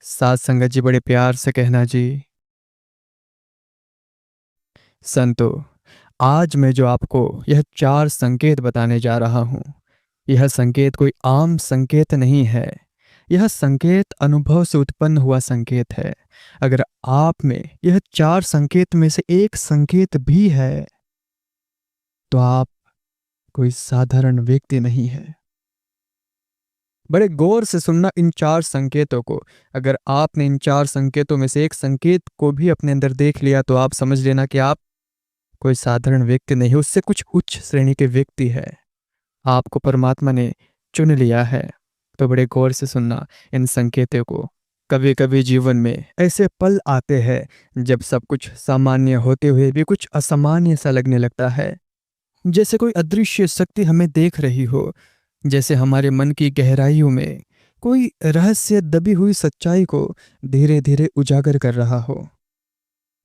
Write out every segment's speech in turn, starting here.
साथ संगत जी बड़े प्यार से कहना जी। संतो, आज मैं जो आपको यह 4 संकेत बताने जा रहा हूँ, यह संकेत कोई आम संकेत नहीं है। यह संकेत अनुभव से उत्पन्न हुआ संकेत है। अगर आप में यह 4 संकेत में से एक संकेत भी है, तो आप कोई साधारण व्यक्ति नहीं है। बड़े गौर से सुनना इन 4 संकेतों को। अगर आपने इन 4 संकेतों में से एक संकेत को भी अपने अंदर देख लिया, तो आप समझ लेना कि आप कोई साधारण व्यक्ति नहीं, उससे कुछ उच्च श्रेणी के व्यक्ति है। आपको परमात्मा ने चुन लिया है। तो बड़े गौर से सुनना इन संकेतों को। कभी कभी जीवन में ऐसे पल आते हैं जब सब कुछ सामान्य होते हुए भी कुछ असामान्य सा लगने लगता है। जैसे कोई अदृश्य शक्ति हमें देख रही हो, जैसे हमारे मन की गहराइयों में कोई रहस्य दबी हुई सच्चाई को धीरे धीरे उजागर कर रहा हो।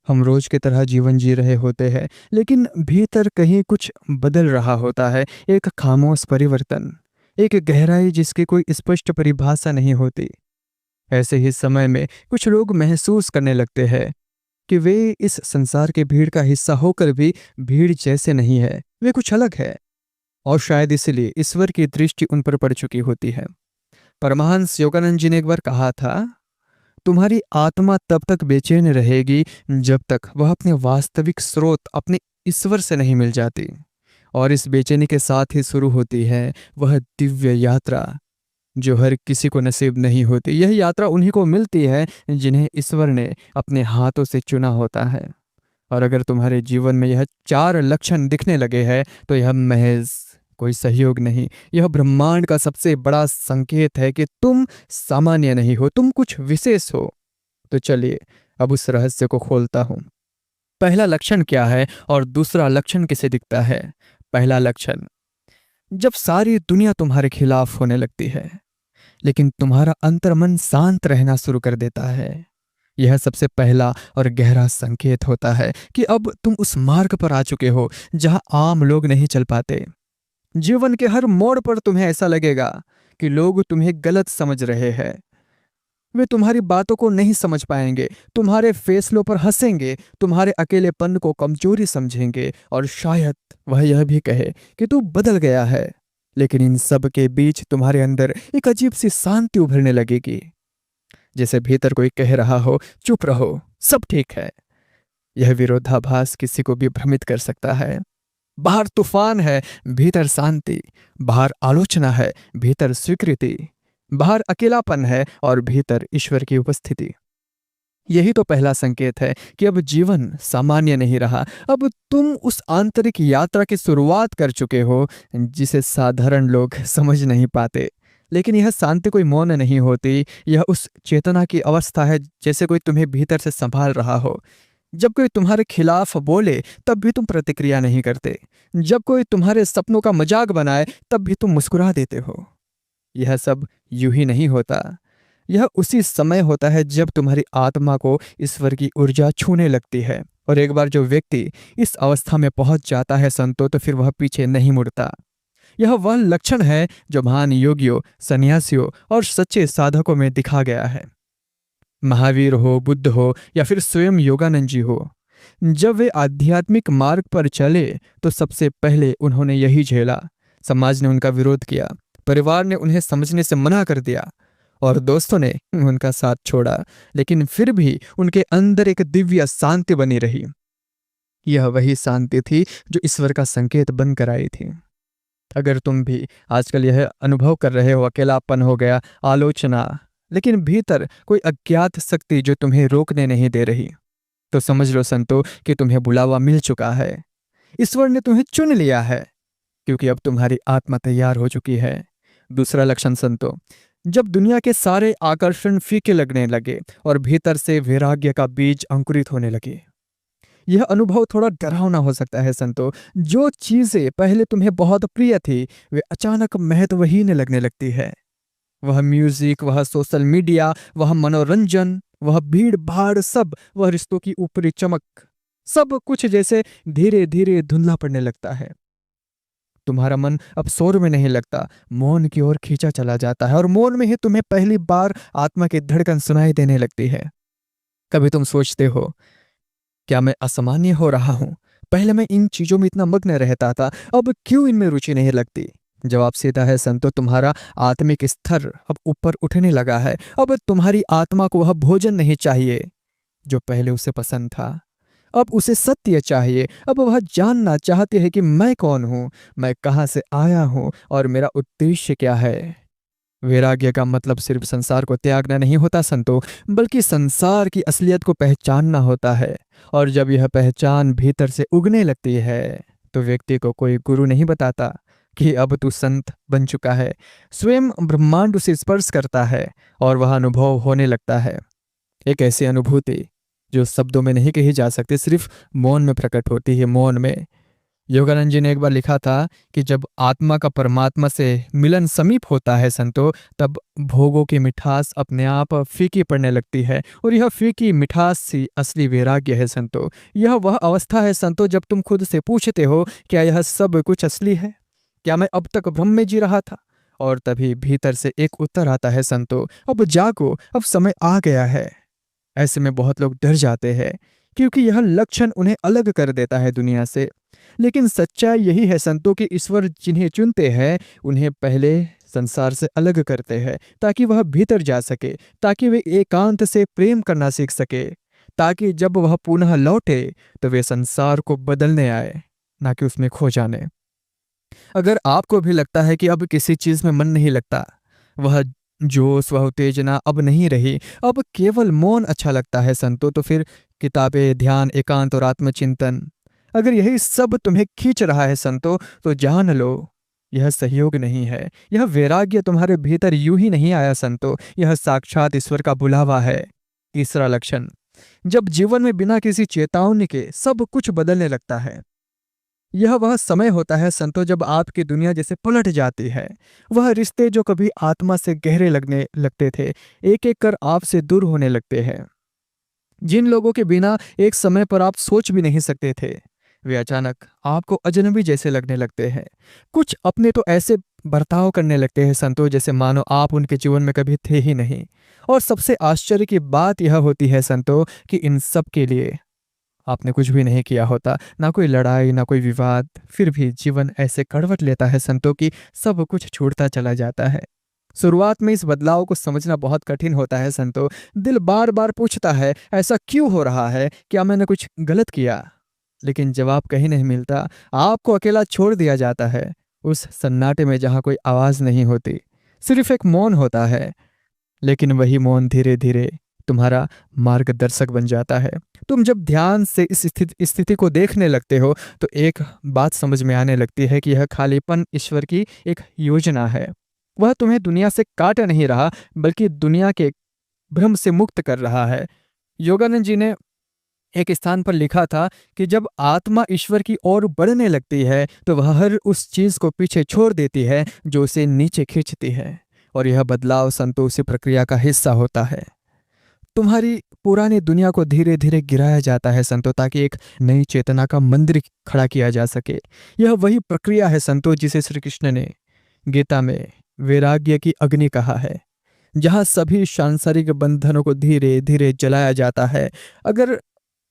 हम रोज की तरह जीवन जी रहे होते हैं, लेकिन भीतर कहीं कुछ बदल रहा होता है। एक खामोश परिवर्तन, एक गहराई जिसकी कोई स्पष्ट परिभाषा नहीं होती। ऐसे ही समय में कुछ लोग महसूस करने लगते हैं कि वे इस संसार के भीड़ का हिस्सा होकर भी भीड़ जैसे नहीं है, वे कुछ अलग है। और शायद इसलिए ईश्वर की दृष्टि उन पर पड़ चुकी होती है। परमहंस योगानंद जी ने एक बार कहा था, तुम्हारी आत्मा तब तक बेचैन रहेगी जब तक वह अपने वास्तविक स्रोत, अपने ईश्वर से नहीं मिल जाती। और इस बेचैनी के साथ ही शुरू होती है वह दिव्य यात्रा जो हर किसी को नसीब नहीं होती। यह यात्रा उन्हीं को मिलती है जिन्हें ईश्वर ने अपने हाथों से चुना होता है। और अगर तुम्हारे जीवन में यह 4 लक्षण दिखने लगे हैं, तो यह महज कोई सहयोग नहीं, यह ब्रह्मांड का सबसे बड़ा संकेत है कि तुम सामान्य नहीं हो, तुम कुछ विशेष हो। तो चलिए अब उस रहस्य को खोलता हूं। पहला लक्षण क्या है और दूसरा लक्षण किसे दिखता है? पहला लक्षण, जब सारी दुनिया तुम्हारे खिलाफ होने लगती है, लेकिन तुम्हारा अंतर्मन शांत रहना शुरू कर देता है। यह सबसे पहला और गहरा संकेत होता है कि अब तुम उस मार्ग पर आ चुके हो जहां आम लोग नहीं चल पाते। जीवन के हर मोड़ पर तुम्हें ऐसा लगेगा कि लोग तुम्हें गलत समझ रहे हैं। वे तुम्हारी बातों को नहीं समझ पाएंगे, तुम्हारे फैसलों पर हंसेंगे, तुम्हारे अकेलेपन को कमजोरी समझेंगे, और शायद वह यह भी कहे कि तू बदल गया है। लेकिन इन सब के बीच तुम्हारे अंदर एक अजीब सी शांति उभरने लगेगी, जैसे भीतर कोई कह रहा हो, चुप रहो, सब ठीक है। यह विरोधाभास किसी को भी भ्रमित कर सकता है। बाहर तूफान है, भीतर शांति। बाहर आलोचना है, भीतर स्वीकृति। बाहर अकेलापन है और भीतर ईश्वर की उपस्थिति। यही तो पहला संकेत है कि अब जीवन सामान्य नहीं रहा। अब तुम उस आंतरिक यात्रा की शुरुआत कर चुके हो जिसे साधारण लोग समझ नहीं पाते। लेकिन यह शांति कोई मौन नहीं होती, यह उस चेतना की अवस्था है जैसे कोई तुम्हें भीतर से संभाल रहा हो। जब कोई तुम्हारे खिलाफ बोले तब भी तुम प्रतिक्रिया नहीं करते। जब कोई तुम्हारे सपनों का मजाक बनाए तब भी तुम मुस्कुरा देते हो। यह सब यूं ही नहीं होता। यह उसी समय होता है जब तुम्हारी आत्मा को ईश्वर की ऊर्जा छूने लगती है। और एक बार जो व्यक्ति इस अवस्था में पहुंच जाता है संतो, तो फिर वह पीछे नहीं मुड़ता। यह वह लक्षण है जो महान योगियों, सन्यासियों और सच्चे साधकों में दिखा गया है। महावीर हो, बुद्ध हो या फिर स्वयं योगानंद जी हो, जब वे आध्यात्मिक मार्ग पर चले तो सबसे पहले उन्होंने यही झेला। समाज ने उनका विरोध किया, परिवार ने उन्हें समझने से मना कर दिया, और दोस्तों ने उनका साथ छोड़ा। लेकिन फिर भी उनके अंदर एक दिव्य शांति बनी रही। यह वही शांति थी जो ईश्वर का संकेत बनकर आई थी। अगर तुम भी आजकल यह अनुभव कर रहे हो, अकेलापन हो गया, आलोचना, लेकिन भीतर कोई अज्ञात शक्ति जो तुम्हें रोकने नहीं दे रही, तो समझ लो संतो कि तुम्हें बुलावा मिल चुका है। ईश्वर ने तुम्हें चुन लिया है, क्योंकि अब तुम्हारी आत्मा तैयार हो चुकी है। दूसरा लक्षण संतो, जब दुनिया के सारे आकर्षण फीके लगने लगे और भीतर से वैराग्य का बीज अंकुरित होने लगे। यह अनुभव थोड़ा डरावना हो सकता है संतो। जो चीजें पहले तुम्हें बहुत प्रिय थी, वे अचानक महत्वहीन लगने लगती है। वह म्यूजिक, वह सोशल मीडिया, वह मनोरंजन, वह भीड़ भाड़, सब वह रिश्तों की ऊपरी चमक, सब कुछ जैसे धीरे धीरे धुंधला पड़ने लगता है। तुम्हारा मन अब शोर में नहीं लगता, मौन की ओर खींचा चला जाता है, और मौन में ही तुम्हें पहली बार आत्मा की धड़कन सुनाई देने लगती है। कभी तुम सोचते हो, क्या मैं असामान्य हो रहा हूं? पहले मैं इन चीजों में इतना मग्न रहता था, अब क्यों इनमें रुचि नहीं लगती? जवाब सीधा है संतो, तुम्हारा आत्मिक स्तर अब ऊपर उठने लगा है। अब तुम्हारी आत्मा को वह भोजन नहीं चाहिए जो पहले उसे पसंद था। अब उसे सत्य चाहिए। अब वह जानना चाहती है कि मैं कौन हूं, मैं कहां से आया हूं और मेरा उद्देश्य क्या है। वैराग्य का मतलब सिर्फ संसार को त्यागना नहीं होता संतो, बल्कि संसार की असलियत को पहचानना होता है। और जब यह पहचान भीतर से उगने लगती है तो व्यक्ति को कोई गुरु नहीं बताता कि अब तू संत बन चुका है। स्वयं ब्रह्मांड उसे स्पर्श करता है और वह अनुभव होने लगता है। एक ऐसी अनुभूति जो शब्दों में नहीं कही जा सकती, सिर्फ मौन में प्रकट होती है, मौन में। योगानंद जी ने एक बार लिखा था कि जब आत्मा का परमात्मा से मिलन समीप होता है संतो, तब भोगों की मिठास अपने आप फीकी पड़ने लगती है, और यह फीकी मिठास सी असली वैराग्य है संतो। यह वह अवस्था है संतो जब तुम खुद से पूछते हो, क्या यह सब कुछ असली है? क्या मैं अब तक भ्रम में जी रहा था? और तभी भीतर से एक उत्तर आता है संतो, अब जागो, अब समय आ गया है। ऐसे में बहुत लोग डर जाते हैं, क्योंकि यह लक्षण उन्हें अलग कर देता है दुनिया से। लेकिन सच्चाई यही है संतों कि ईश्वर जिन्हें चुनते हैं उन्हें पहले संसार से अलग करते हैं, ताकि वह भीतर जा सके, ताकि वे एकांत से प्रेम करना सीख सके, ताकि जब वह पुनः लौटे तो वे संसार को बदलने आए, ना कि उसमें खो जाने। अगर आपको भी लगता है कि अब किसी चीज में मन नहीं लगता, वह जोश, वह उत्तेजना अब नहीं रही, अब केवल मौन अच्छा लगता है संतो, तो फिर किताबें, ध्यान, एकांत और आत्मचिंतन, अगर यही सब तुम्हें खींच रहा है संतो, तो जान लो यह सहयोग नहीं है। यह वैराग्य तुम्हारे भीतर यूं ही नहीं आया संतो, यह साक्षात ईश्वर का बुलावा है। तीसरा लक्षण, जब जीवन में बिना किसी चेतावनी के सब कुछ बदलने लगता है। यह वह समय होता है संतो जब आपकी दुनिया जैसे पलट जाती है। वह रिश्ते जो कभी आत्मा से गहरे लगने लगते थे, एक एक कर आपसे दूर होने लगते हैं। जिन लोगों के बिना एक समय पर आप सोच भी नहीं सकते थे, वे अचानक आपको अजनबी जैसे लगने लगते हैं। कुछ अपने तो ऐसे बर्ताव करने लगते हैं संतो जैसे मानो आप उनके जीवन में कभी थे ही नहीं। और सबसे आश्चर्य की बात यह होती है संतो कि इन सब के लिए आपने कुछ भी नहीं किया होता, ना कोई लड़ाई, ना कोई विवाद, फिर भी जीवन ऐसे करवट लेता है संतो कि सब कुछ छूटता चला जाता है। शुरुआत में इस बदलाव को समझना बहुत कठिन होता है संतो। दिल बार बार पूछता है, ऐसा क्यों हो रहा है? क्या मैंने कुछ गलत किया? लेकिन जवाब कहीं नहीं मिलता। आपको अकेला छोड़ दिया जाता है, उस सन्नाटे में जहां कोई आवाज नहीं होती, सिर्फ एक मौन होता है। लेकिन वही मौन धीरे धीरे तुम्हारा मार्गदर्शक बन जाता है। तुम जब ध्यान से इस स्थिति को देखने लगते हो तो एक बात समझ में आने लगती है कि यह खालीपन ईश्वर की एक योजना है। वह तुम्हें दुनिया से काट नहीं रहा, बल्कि दुनिया के भ्रम से मुक्त कर रहा है। योगानंद जी ने एक स्थान पर लिखा था कि जब आत्मा ईश्वर की ओर बढ़ने लगती है तो वह हर उस चीज को पीछे छोड़ देती है जो उसे नीचे खींचती है, और यह बदलाव संतोषी प्रक्रिया का हिस्सा होता है। तुम्हारी पुरानी दुनिया को धीरे धीरे गिराया जाता है संतो, ताकि एक नई चेतना का मंदिर खड़ा किया जा सके। यह वही प्रक्रिया है संतो जिसे श्री कृष्ण ने गीता में वैराग्य की अग्नि कहा है, जहां सभी सांसारिक बंधनों को धीरे धीरे जलाया जाता है। अगर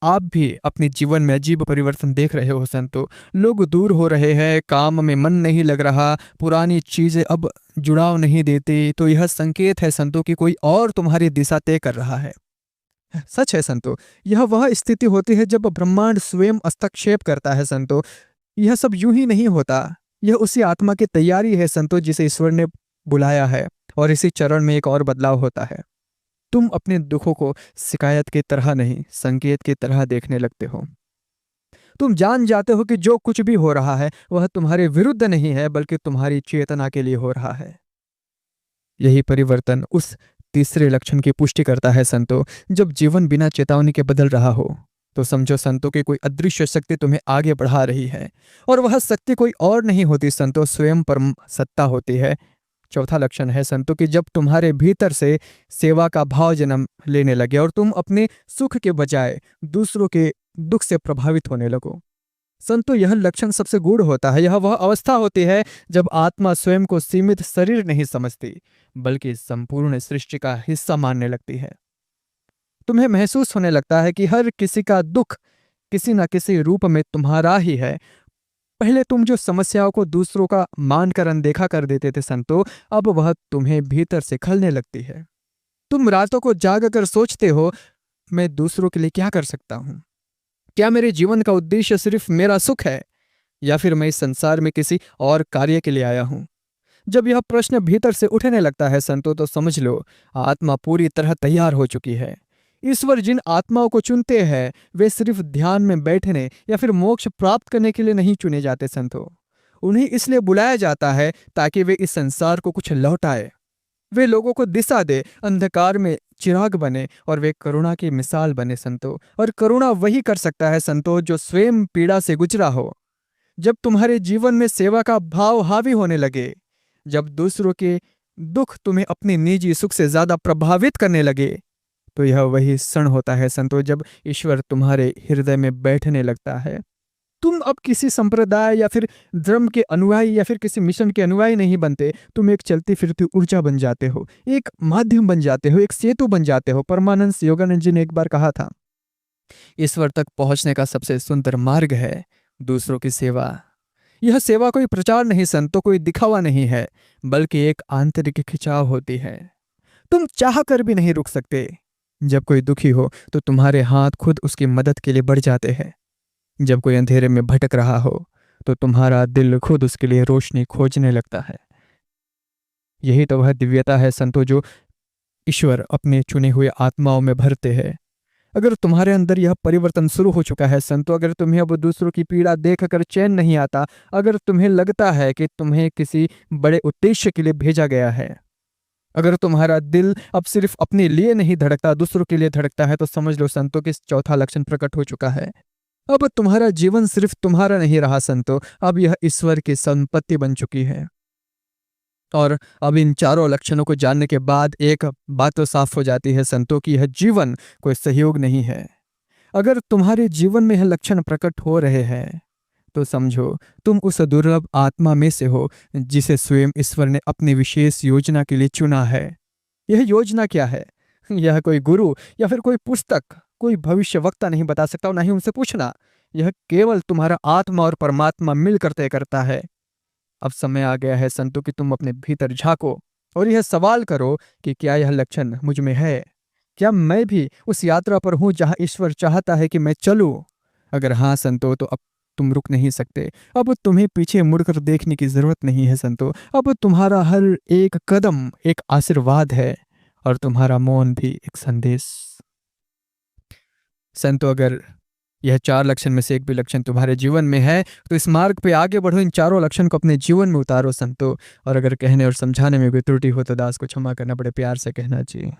आप भी अपने जीवन में अजीब परिवर्तन देख रहे हो संतो, लोग दूर हो रहे हैं, काम में मन नहीं लग रहा, पुरानी चीजें अब जुड़ाव नहीं देती, तो यह संकेत है संतो कि कोई और तुम्हारी दिशा तय कर रहा है। सच है संतो, यह वह स्थिति होती है जब ब्रह्मांड स्वयं हस्तक्षेप करता है संतो। यह सब यूं ही नहीं होता, यह उसी आत्मा की तैयारी है संतो जिसे ईश्वर ने बुलाया है। और इसी चरण में एक और बदलाव होता है। तुम अपने दुखों को शिकायत की तरह नहीं, संकेत की तरह देखने लगते हो। तुम जान जाते हो कि जो कुछ भी हो रहा है वह तुम्हारे विरुद्ध नहीं है, बल्कि तुम्हारी चेतना के लिए हो रहा है। यही परिवर्तन उस तीसरे लक्षण की पुष्टि करता है संतो। जब जीवन बिना चेतावनी के बदल रहा हो तो समझो संतो कि कोई अदृश्य शक्ति तुम्हें आगे बढ़ा रही है, और वह शक्ति कोई और नहीं होती संतो, स्वयं परम सत्ता होती है। चौथा लक्षण है संतो कि जब तुम्हारे भीतर से सेवा का भाव जन्म लेने लगे और तुम अपने सुख के बजाय दूसरों के दुख से प्रभावित होने लगो। संतो यह लक्षण सबसे गूढ़ होता है। यह वह अवस्था होती है जब आत्मा स्वयं को सीमित शरीर नहीं समझती, बल्कि संपूर्ण सृष्टि का हिस्सा मानने लगती है। तुम्हें महसूस होने लगता है कि हर किसी का दुख किसी न किसी रूप में तुम्हारा ही है। पहले तुम जो समस्याओं को दूसरों का मानकर अनदेखा कर देते थे संतो, अब वह तुम्हें भीतर से खलने लगती है। तुम रातों को जाग कर सोचते हो, मैं दूसरों के लिए क्या कर सकता हूं? क्या मेरे जीवन का उद्देश्य सिर्फ मेरा सुख है, या फिर मैं इस संसार में किसी और कार्य के लिए आया हूं? जब यह प्रश्न भीतर से उठने लगता है संतो, तो समझ लो आत्मा पूरी तरह तैयार हो चुकी है। ईश्वर जिन आत्माओं को चुनते हैं वे सिर्फ ध्यान में बैठने या फिर मोक्ष प्राप्त करने के लिए नहीं चुने जाते संतो। उन्हें इसलिए बुलाया जाता है ताकि वे इस संसार को कुछ लौटाए, वे लोगों को दिशा दे, अंधकार में चिराग बने और वे करुणा की मिसाल बने संतो। और करुणा वही कर सकता है संतो जो स्वयं पीड़ा से गुजरा हो। जब तुम्हारे जीवन में सेवा का भाव हावी होने लगे, जब दूसरों के दुख तुम्हें अपने निजी सुख से ज्यादा प्रभावित करने लगे, तो यह वही क्षण होता है संतो जब ईश्वर तुम्हारे हृदय में बैठने लगता है। तुम अब किसी संप्रदाय या फिर धर्म के अनुयायी या फिर किसी मिशन के अनुयायी नहीं बनते। तुम एक चलती फिरती ऊर्जा बन जाते हो, एक माध्यम बन जाते हो, एक सेतु बन जाते हो। परमानंद योगानंद जी ने एक बार कहा था, ईश्वर तक पहुंचने का सबसे सुंदर मार्ग है दूसरों की सेवा। यह सेवा कोई प्रचार नहीं संतो, कोई दिखावा नहीं है, बल्कि एक आंतरिक खिंचाव होती है। तुम चाह कर भी नहीं रुक सकते। जब कोई दुखी हो तो तुम्हारे हाथ खुद उसकी मदद के लिए बढ़ जाते हैं। जब कोई अंधेरे में भटक रहा हो तो तुम्हारा दिल खुद उसके लिए रोशनी खोजने लगता है। यही तो वह दिव्यता है संतो जो ईश्वर अपने चुने हुए आत्माओं में भरते हैं। अगर तुम्हारे अंदर यह परिवर्तन शुरू हो चुका है संतो, अगर तुम्हें अब दूसरों की पीड़ा देखकर चैन नहीं आता, अगर तुम्हें लगता है कि तुम्हें किसी बड़े उद्देश्य के लिए भेजा गया है, अगर तुम्हारा दिल अब सिर्फ अपने लिए नहीं धड़कता, दूसरों के लिए धड़कता है, तो समझ लो संतो कि चौथा लक्षण प्रकट हो चुका है। अब तुम्हारा जीवन सिर्फ तुम्हारा नहीं रहा संतो, अब यह ईश्वर की संपत्ति बन चुकी है। और अब इन चारों लक्षणों को जानने के बाद एक बात तो साफ हो जाती है संतो कि यह जीवन कोई सहयोग नहीं है। अगर तुम्हारे जीवन में यह लक्षण प्रकट हो रहे हैं तो समझो तुम उस दुर्लभ आत्मा में से हो जिसे स्वयं ईश्वर ने अपनी विशेष योजना के लिए चुना है। यह योजना क्या है? यह कोई गुरु या फिर कोई पुस्तक, कोई भविष्यवक्ता नहीं बता सकता, और ना ही उनसे पूछना। यह केवल तुम्हारा आत्मा और परमात्मा मिलकर तय करता है। अब समय आ गया है संतो कि तुम अपने भीतर झांको और यह सवाल करो कि क्या यह लक्षण मुझ में है? क्या मैं भी उस यात्रा पर हूं जहां ईश्वर चाहता है कि मैं चलूं? अगर हाँ संतो, तो अब तुम रुक नहीं सकते। अब तुम्हें पीछे मुड़कर देखने की जरूरत नहीं है संतो। अब तुम्हारा हर एक कदम एक आशीर्वाद है और तुम्हारा मौन भी एक संदेश। संतो, अगर यह चार लक्षण में से एक भी लक्षण तुम्हारे जीवन में है तो इस मार्ग पे आगे बढ़ो, इन चारों लक्षण को अपने जीवन में उतारो संतो। और अगर कहने और समझाने में कोई त्रुटि हो तो दास को क्षमा करना, बड़े प्यार से कहना चाहिए।